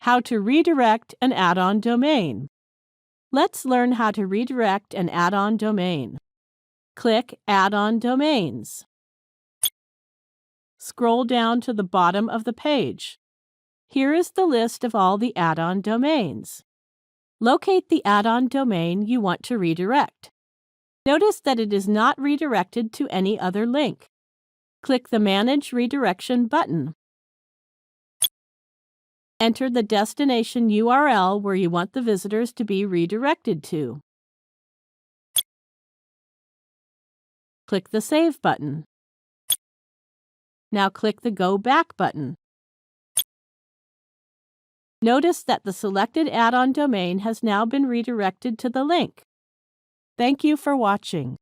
How to redirect an add-on domain. Let's learn how to redirect an add-on domain. Click Add-on Domains. Scroll down to the bottom of the page. Here is the list of all the add-on domains. Locate the add-on domain you want to redirect. Notice that it is not redirected to any other link. Click the Manage Redirection button. Enter the destination URL where you want the visitors to be redirected to. Click the Save button. Now click the Go Back button. Notice that the selected add-on domain has now been redirected to the link. Thank you for watching.